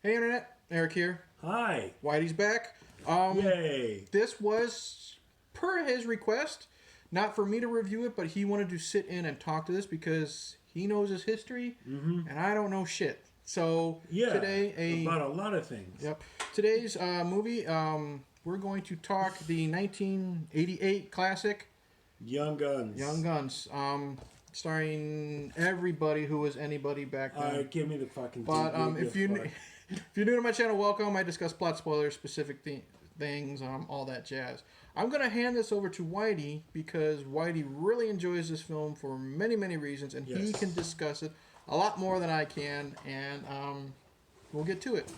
Hey Internet, Eric here. Hi. Whitey's back. Yay. This was per his request, not for me to review it, but he wanted to sit in and talk to this because he knows his history, and I don't know shit. So Yeah. today, about a lot of things. yep, today's movie, we're going to talk the 1988 classic Young Guns. Young Guns, starring everybody who was anybody back then. All right, give me the fucking. But if you're new to my channel, welcome. I discuss plot spoilers, specific things, all that jazz. I'm gonna hand this over to Whitey because Whitey really enjoys this film for many, many reasons, and he can discuss it a lot more than I can. And we'll get to it.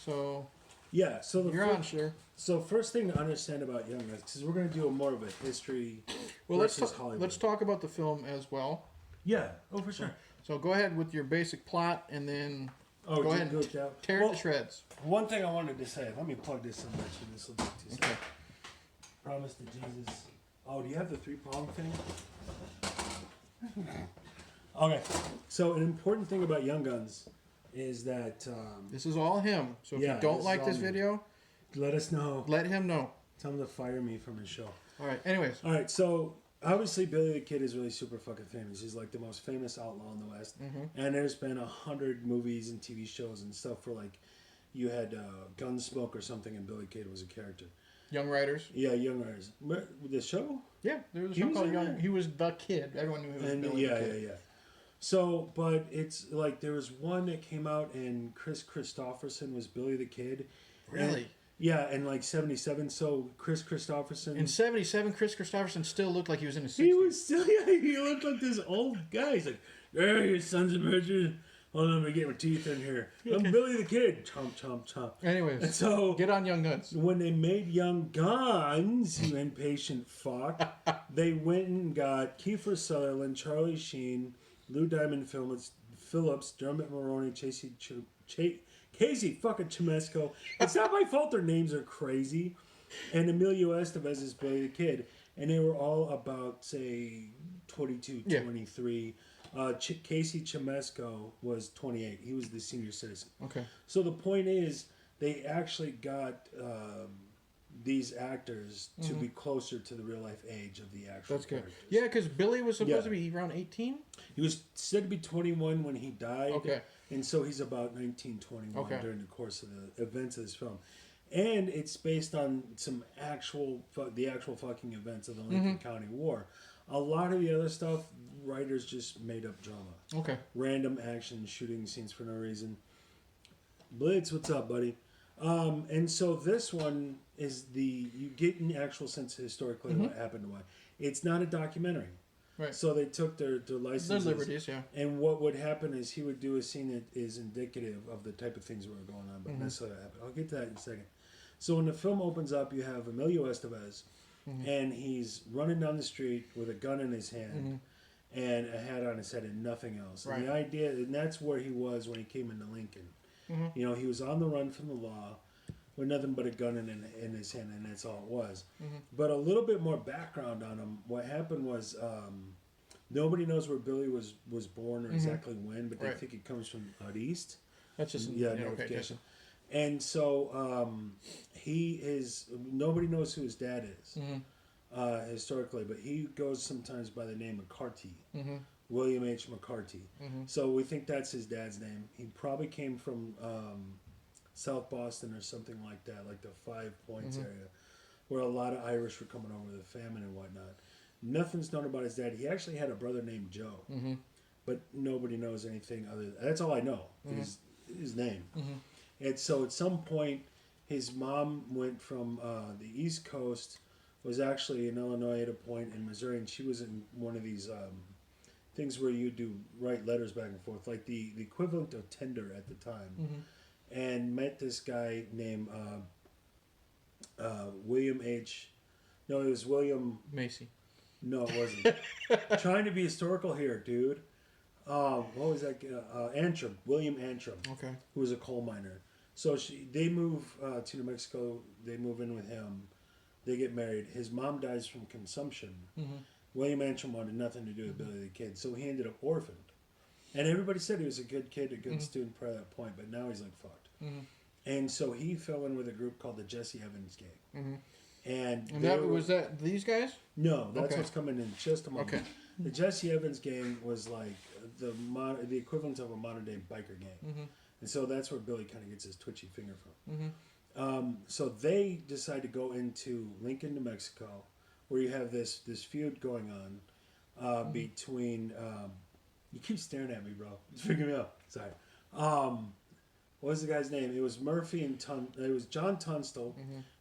So yeah, so you're on, sure. So first thing to understand about Young Guns, because we're going to do more of a history. Well, versus Hollywood. let's talk about the film as well. Yeah. Oh, for sure. So go ahead with your basic plot, and then go ahead and tear it to shreds. One thing I wanted to say. Let me plug this in. Actually, this will be 2 seconds. Okay. Promise to Jesus. Oh, do you have the 3-prong thing? Okay. So an important thing about Young Guns is that this is all him. So if you don't like this video, let us know. Let him know. Tell him to fire me from his show. All right. Anyways. All right. So obviously Billy the Kid is really super fucking famous. He's like the most famous outlaw in the West. And there's been 100 movies and TV shows and stuff for like, you had Gunsmoke or something, and Billy Kid was a character. Young Riders. Yeah, Young Riders. The show. Yeah, there was a show called Young. He was the kid. Everyone knew he was Billy the Kid. Yeah. So, but it's like there was one that came out, and Chris Christopherson was Billy the Kid. Really? Yeah, in like 77. So Chris Christopherson. In 77, Chris Christopherson still looked like he was in his 60s. He was still, he looked like this old guy. He's like, hey, you sons of bitches. Hold on, let me get my teeth in here. I'm Billy the Kid. Chomp, chomp, chomp. Anyways, and so get on Young Guns. When they made Young Guns, you impatient fuck, they went and got Kiefer Sutherland, Charlie Sheen, Lou Diamond Phillips, Dermot Mulroney, Casey fucking Chimesco. It's not my fault their names are crazy. And Emilio Estevez is Billy the Kid. And they were all about, say, 22, 23. Casey Chimesco was 28. He was the senior citizen. Okay. So the point is, they actually got these actors to be closer to the real life age of the actual characters. Yeah, because Billy was supposed to be around 18? He was said to be 21 when he died. Okay. And so he's about 19, 21 during the course of the events of this film. And it's based on some the actual fucking events of the Lincoln County War. A lot of the other stuff, writers just made up drama. Okay. Random action, shooting scenes for no reason. Blitz, what's up, buddy? And so this one is you get an actual sense historically what happened to why. It's not a documentary. Right. So they took their licenses. Their liberties, yeah. And what would happen is he would do a scene that is indicative of the type of things that were going on, but necessarily happened. I'll get to that in a second. So when the film opens up, you have Emilio Estevez, and he's running down the street with a gun in his hand and a hat on his head and nothing else. Right. And the idea, and that's where he was when he came into Lincoln. You know, he was on the run from the law with nothing but a gun in his hand, and that's all it was. But a little bit more background on him. What happened was nobody knows where Billy was born or exactly when, but they think it comes from out east. That's just notification. And so nobody knows who his dad is historically, but he goes sometimes by the name McCarty. William H. McCarty. So we think that's his dad's name. He probably came from South Boston or something like that, like the 5 Points area, where a lot of Irish were coming over the famine and whatnot. Nothing's known about his dad. He actually had a brother named Joe, but nobody knows anything other than that's all I know, his name. And so at some point, his mom went from the East Coast, was actually in Illinois at a point, in Missouri, and she was in one of these things where you write letters back and forth, like the equivalent of Tinder at the time, and met this guy named William H. No, it was William Macy. No, it wasn't. Trying to be historical here, dude. What was that? Antrim, William Antrim, who was a coal miner. So they move to New Mexico. They move in with him. They get married. His mom dies from consumption. William Antrim wanted nothing to do with Billy the Kid, so he ended up orphaned. And everybody said he was a good kid, a good student prior to that point, but now he's like fucked. And so he fell in with a group called the Jesse Evans Gang. And was that these guys? No, that's what's coming in just a moment. Okay. The Jesse Evans Gang was like the equivalent of a modern day biker gang. And so that's where Billy kind of gets his twitchy finger from. So they decide to go into Lincoln, New Mexico, where you have this feud going on between. You keep staring at me, bro. It's freaking me out. Sorry. What was the guy's name? It was Murphy and it was John Tunstall,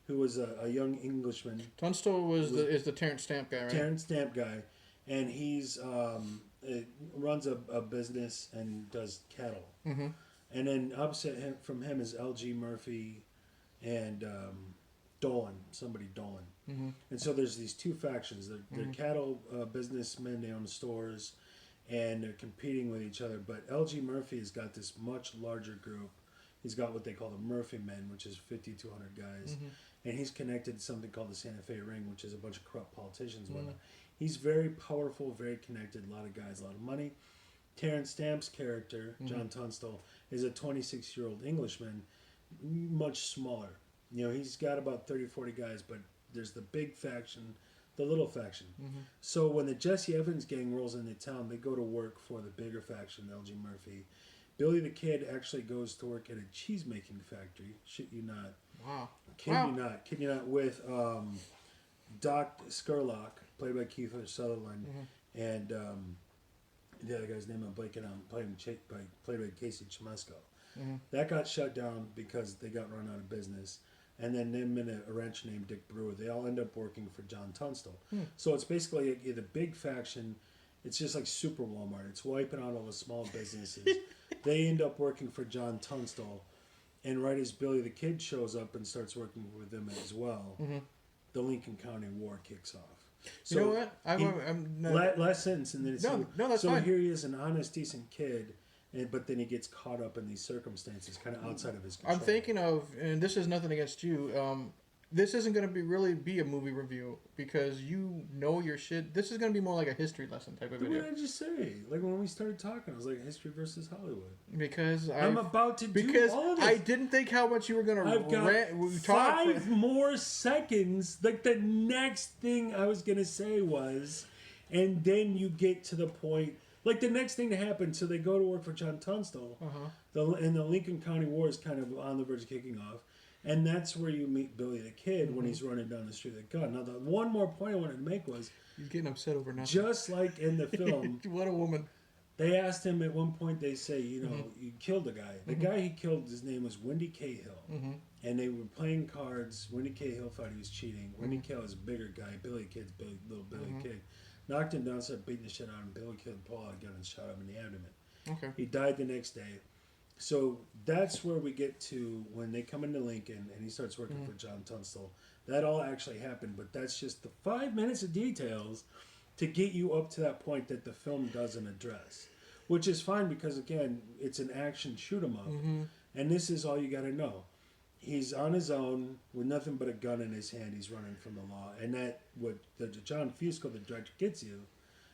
who was a young Englishman. Tunstall is the Terrence Stamp guy, right? Terrence Stamp guy, and he's runs a business and does cattle. And then opposite from him is L.G. Murphy and Dolan. And so there's these two factions. They're cattle businessmen. They own stores, and they're competing with each other. But L.G. Murphy has got this much larger group. He's got what they call the Murphy Men, which is 5,200 guys. And he's connected to something called the Santa Fe Ring, which is a bunch of corrupt politicians and whatnot. He's very powerful, very connected, a lot of guys, a lot of money. Terrence Stamp's character, John Tunstall, is a 26-year-old Englishman, much smaller. You know, he's got about 30, 40 guys, but there's the big faction, the little faction. So when the Jesse Evans gang rolls into town, they go to work for the bigger faction, L.G. Murphy. Billy the Kid actually goes to work at a cheese-making factory. Shit you not. Wow. Kid you not, with Doc Skurlock, played by Kiefer Sutherland, and the other guy's name I'm blanking on, played by Casey Chimasco. That got shut down because they got run out of business. And then them and a rancher named Dick Brewer, they all end up working for John Tunstall. So it's basically the big faction. It's just like Super Walmart. It's wiping out all the small businesses. They end up working for John Tunstall. And right as Billy the Kid shows up and starts working with them as well, the Lincoln County War kicks off. So you know what? I'm not... last sentence, and then it's that's so fine. here he is, an honest, decent kid, but then he gets caught up in these circumstances, kind of outside of his control. I'm thinking of, and this is nothing against you. This isn't going to really be a movie review because you know your shit. This is going to be more like a history lesson type of video. What did I just say? Like when we started talking, I was like history versus Hollywood. Because I'm about to do all of this. I didn't think how much you were going to. I've got 5 more seconds. Like the next thing I was going to say was, and then you get to the point. Like the next thing to happen, so they go to work for John Tunstall, and the Lincoln County War is kind of on the verge of kicking off. And that's where you meet Billy the Kid when he's running down the street with a gun. Now, the one more point I wanted to make was... He's getting upset over nothing. Just like in the film... What a woman. They asked him at one point, they say, you know, you killed a guy. The guy he killed, his name was Wendy Cahill. And they were playing cards. Wendy Cahill thought he was cheating. Wendy Cahill is a bigger guy. Billy Kid's little Billy Kid. Knocked him down, started beating the shit out of him. Billy Kid pulled out a gun and shot him in the abdomen. Okay. He died the next day. So that's where we get to when they come into Lincoln and he starts working for John Tunstall. That all actually happened, but that's just the 5 minutes of details to get you up to that point that the film doesn't address. Which is fine because, again, it's an action shoot 'em up. And this is all you got to know. He's on his own with nothing but a gun in his hand. He's running from the law. And that, what the John Fusco, the director, gets you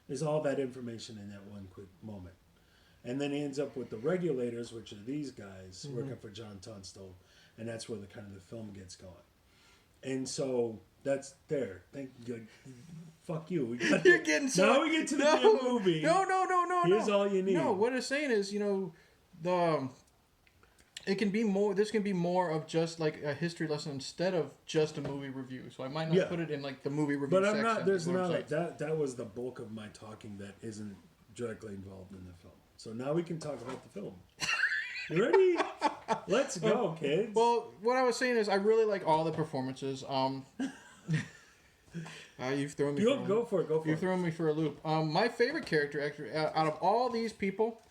is all that information in that one quick moment. And then he ends up with the regulators, which are these guys working for John Tunstall, and that's where the kind of the film gets going. And so that's there. Fuck you. You're getting so. Now we get to the damn movie. No. Here's all you need. No, what it's saying is, you know, it can be more. This can be more of just like a history lesson instead of just a movie review. So I might not put it in like the movie review. But I'm section not. There's not that. That was the bulk of my talking that isn't directly involved in the film. So now we can talk about the film. You ready? Let's go, kids. Well, what I was saying is I really like all the performances. You've thrown me. Go for it. You've thrown me for a loop. My favorite character, actually, out of all these people,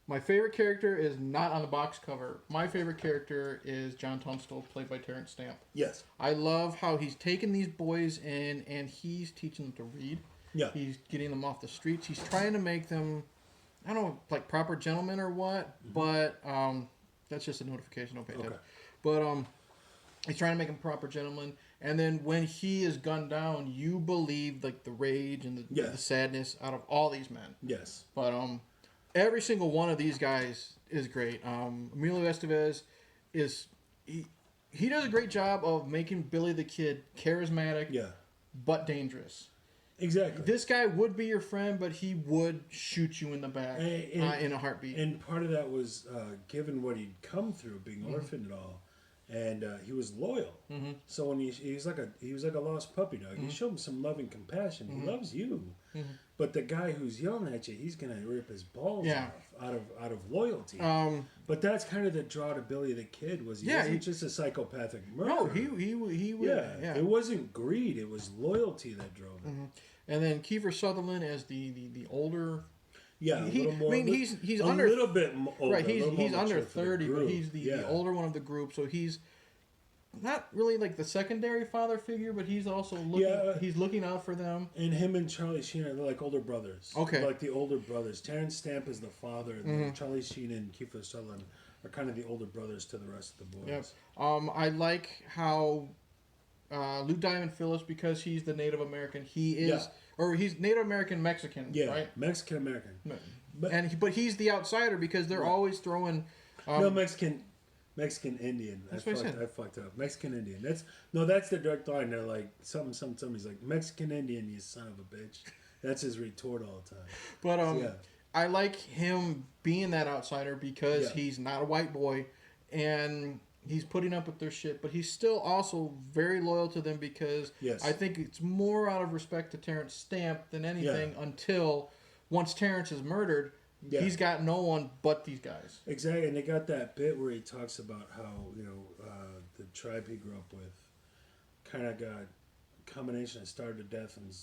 my favorite character is not on the box cover. My favorite character is John Tunstall, played by Terrence Stamp. Yes. I love how he's taking these boys in and he's teaching them to read. Yeah. He's getting them off the streets. He's trying to make them, I don't know, like proper gentlemen or what, but that's just a notification. Don't pay attention. But he's trying to make them proper gentlemen. And then when he is gunned down, you believe like the rage and the sadness out of all these men. Yes. But every single one of these guys is great. Emilio Estevez is he does a great job of making Billy the Kid charismatic, but dangerous. Exactly. This guy would be your friend, but he would shoot you in the back in a heartbeat. And part of that was given what he'd come through, being orphaned and all, and he was loyal. Mm-hmm. So when he was like a lost puppy dog, you showed him some loving compassion. He loves you, but the guy who's yelling at you, he's gonna rip his balls off out of loyalty. But that's kind of the draw to Billy the Kid. Was he wasn't just a psychopathic murderer. No, he It wasn't greed; it was loyalty that drove him. Mm-hmm. And then Kiefer Sutherland as the older. Yeah, a little more. He's a under little bit older, right. He's under 30, but he's the older one of the group. So he's not really like the secondary father figure, but he's also looking out for them. And him and Charlie Sheen are like older brothers. Okay, like the older brothers. Terrence Stamp is the father, and Charlie Sheen and Kiefer Sutherland are kind of the older brothers to the rest of the boys. Yep. I like how Lou Diamond Phillips, because he's the Native American, he's Native American Mexican, right? Mexican American. But he's the outsider because they're always throwing. No, Mexican Indian. That's what I said. I fucked up. Mexican Indian. That's the direct line. They're like somebody's like Mexican Indian, you son of a bitch. That's his retort all the time. But I like him being that outsider because he's not a white boy, and he's putting up with their shit. But he's still also very loyal to them because I think it's more out of respect to Terrence Stamp than anything until once Terrence is murdered. Yeah. He's got no one but these guys. Exactly, and they got that bit where he talks about how the tribe he grew up with kind of got a combination of starved to death and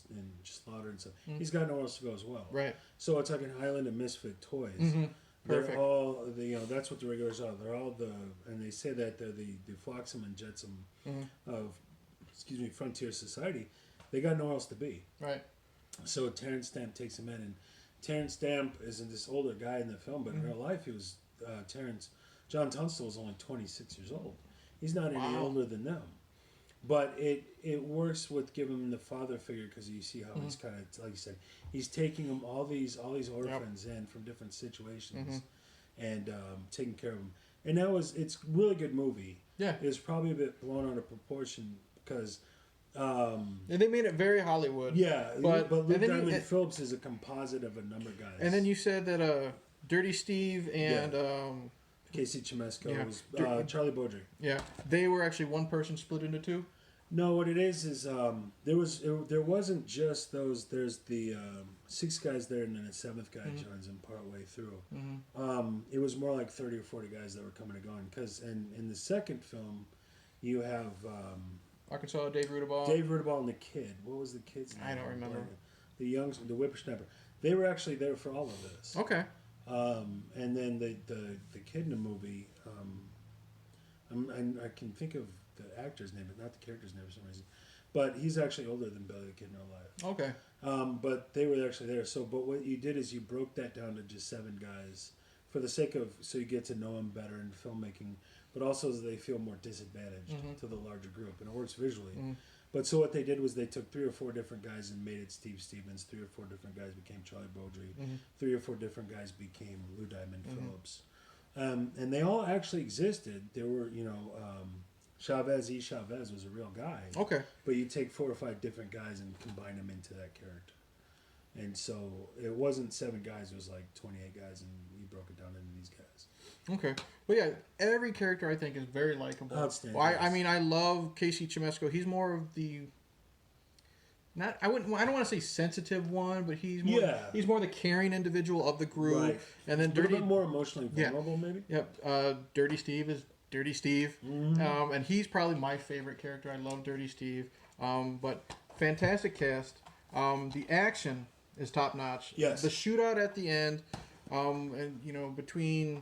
slaughtered and stuff. He's got nowhere else to go as well. Right. So it's like an island of misfit toys. Mm-hmm. Perfect. They're all that's what the regulars are. They're all and they say that they're the flotsam and jetsam of frontier society. They got nowhere else to be. Right. So Terrence Stamp takes him in, and Terrence Stamp isn't this older guy in the film, but in real life he was John Tunstall was only 26 years old. He's not any older than them. But it works with giving him the father figure because you see how he's kind of, like you said, he's taking them all these orphans in from different situations and taking care of them. And it's a really good movie. Yeah. It's probably a bit blown out of proportion because... and they made it very Hollywood. Yeah, but Lou Diamond Phillips is a composite of a number of guys. And then you said that Dirty Steve and... Casey Chimesco was Charlie Beaudry. Yeah, they were actually one person split into two. No, what it is there wasn't just those. There's the 6 guys there, and then a 7th guy joins them partway through. It was more like 30 or 40 guys that were coming and going. Because in the second film, you have Arkansas Dave Rudaball. Dave Rudaball and the kid. What was the kid's name? I don't remember. The whippersnapper. They were actually there for all of this. Okay. And then the kid in the movie, I can think of the actor's name, but not the character's name for some reason. But he's actually older than Billy the Kid in real life. Okay. But they were actually there. So, but what you did is you broke that down to just 7 guys for the sake of, so you get to know them better in filmmaking, but also so they feel more disadvantaged to the larger group, and it works visually. But so what they did was they took 3 or 4 different guys and made it Steve Stevens. 3 or 4 different guys became Charlie Beaudry. 3 or 4 different guys became Lou Diamond Phillips. And they all actually existed. There were, Chavez was a real guy. Okay. But you take 4 or 5 different guys and combine them into that character. And so it wasn't 7 guys, it was like 28 guys, and we broke it down into these guys. Okay. But yeah, every character I think is very likable. Outstanding. Well, I mean, I love Casey Chimesco. He's more of the... I don't want to say sensitive one, but he's more the caring individual of the group. Right. And then a little bit more emotionally vulnerable, maybe. Yep. Dirty Steve is Dirty Steve, and he's probably my favorite character. I love Dirty Steve. But fantastic cast. The action is top notch. Yes. The shootout at the end, and between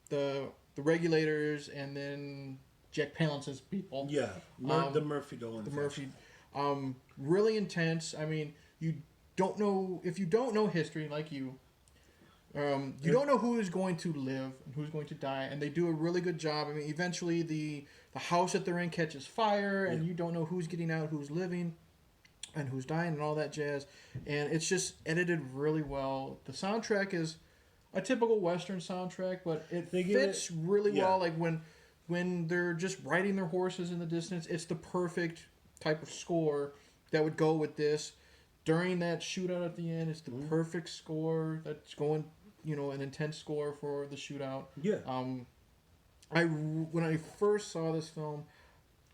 the regulators and then Jack Palance's people. Yeah. The Murphy Dolan. The Murphy. Really intense. I mean, if you don't know history like you don't know who is going to live and who's going to die, and they do a really good job. I mean, eventually the house that they're in catches fire, and you don't know who's getting out, who's living, and who's dying, and all that jazz. And it's just edited really well. The soundtrack is a typical Western soundtrack, but it fits really well. Like when they're just riding their horses in the distance, it's the perfect type of score that would go with this. During that shootout at the end, it's the perfect score that's going, an intense score for the shootout. Yeah. When I first saw this film,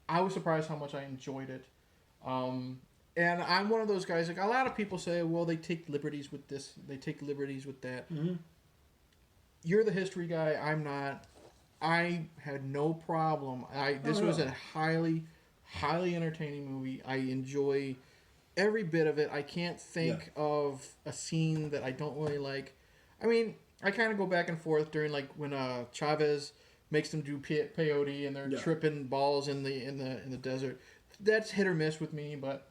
I was surprised how much I enjoyed it. And I'm one of those guys, like a lot of people say, well, they take liberties with this, they take liberties with that. Mm-hmm. You're the history guy, I'm not. I had no problem. This was a highly, highly entertaining movie. I enjoy every bit of it. I can't think of a scene that I don't really like. I mean, I kind of go back and forth during like when Chavez makes them do peyote and they're tripping balls in the desert. That's hit or miss with me, but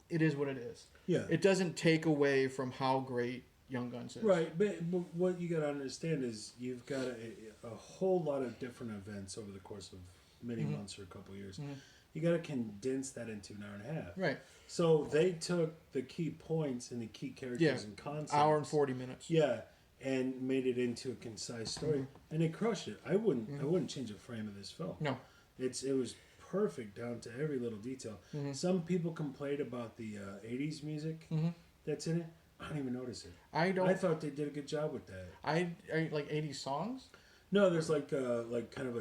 it is what it is. Yeah. It doesn't take away from how great Young Guns is. Right, but what you got to understand is you've got a whole lot of different events over the course of many months or a couple of years. You got to condense that into an hour and a half. Right. So they took the key points and the key characters and concepts. Hour and 40 minutes. Yeah, and made it into a concise story, and they crushed it. I wouldn't change a frame of this film. No. It was perfect down to every little detail. Some people complained about the 80s music that's in it. I don't even notice it. I thought they did a good job with that. I like 80s songs? No, there's like kind of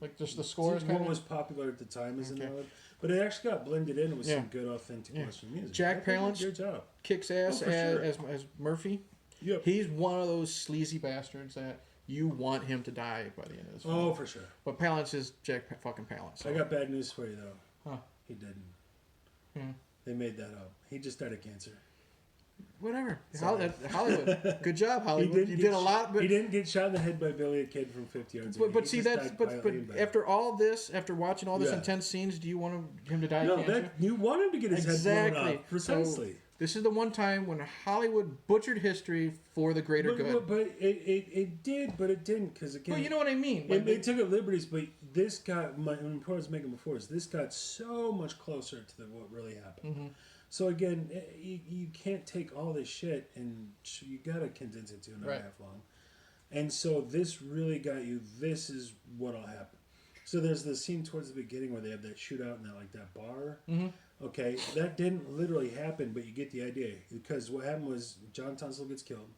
like just the scores. What was popular at the time is in there, but it actually got blended in with some good authentic Western music. Jack Palance, good job, kicks ass as Murphy. Yep. He's one of those sleazy bastards that you want him to die by the end of this film. Oh, for sure. But Palance is Jack fucking Palance. So. I got bad news for you though. Huh? He didn't. They made that up. He just died of cancer. Whatever. Hollywood. Good job, Hollywood. You did a lot, but he didn't get shot in the head by Billy the Kid from 50 yards away. But see, but after all this, after watching all this intense scenes, do you want him to die? No, you want him to get his head blown off. Precisely. So, this is the one time when Hollywood butchered history for the greater good. But it did, but it didn't, because again. Well, you know what I mean. They took it liberties, but this got. My point I was making before is this got so much closer to what really happened. So again, you can't take all this shit and you gotta condense it to an hour and a half long. And so this really got you. This is what'll happen. So there's the scene towards the beginning where they have that shootout in that bar. Okay, that didn't literally happen, but you get the idea, because what happened was John Tunstall gets killed,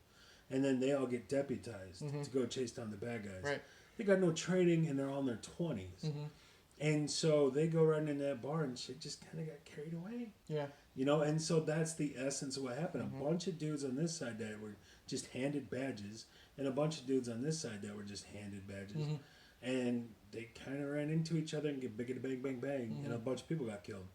and then they all get deputized to go chase down the bad guys. Right. They got no training, and they're all in their 20s. And so they go running in that bar, and shit just kind of got carried away. Yeah. And so that's the essence of what happened. A bunch of dudes on this side that were just handed badges, and a bunch of dudes on this side that were just handed badges. And they kind of ran into each other and get big bang, bang, bang, and a bunch of people got killed.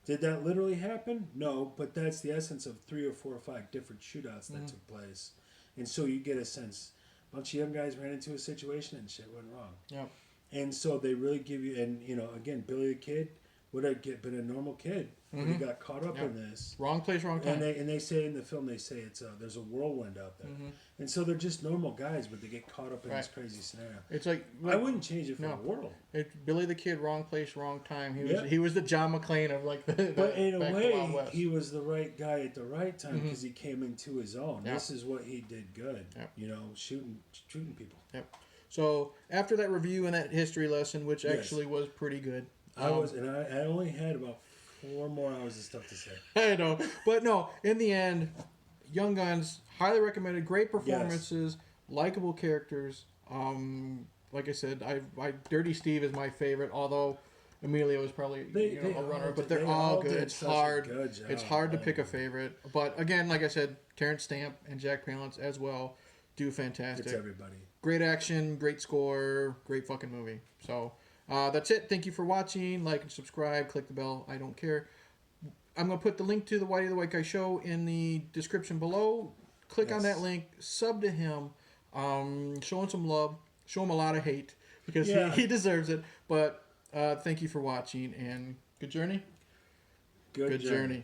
Did that literally happen? No, but that's the essence of 3 or 4 or 5 different shootouts that took place. And so you get a sense. A bunch of young guys ran into a situation and shit went wrong. Yep. And so they really give you, and again, Billy the Kid would have been a normal kid. But he got caught up in this. Wrong place, wrong time. And they say in the film, it's there's a whirlwind out there. And so they're just normal guys, but they get caught up in this crazy scenario. It's like I wouldn't change it for the world. Billy the Kid, wrong place, wrong time. He was the John McClane of But in a way, he was the right guy at the right time because he came into his own. Yep. This is what he did good. Yep. Shooting people. Yep. So after that review and that history lesson, which actually was pretty good, I only had about 4 more hours of stuff to say. I know, but no. In the end, Young Guns, highly recommended. Great performances, likable characters. Like I said, Dirty Steve is my favorite. Although Emilio is probably a runner, but they're all good. It's hard. It's hard to pick a favorite. But again, like I said, Terrence Stamp and Jack Palance as well do fantastic. It's everybody. Great action, great score, great fucking movie. So. That's it. Thank you for watching. Like and subscribe. Click the bell. I don't care. I'm going to put the link to the Whitey the White Guy Show in the description below. Click on that link. Sub to him. Show him some love. Show him a lot of hate because he deserves it. But thank you for watching and good journey. Good journey.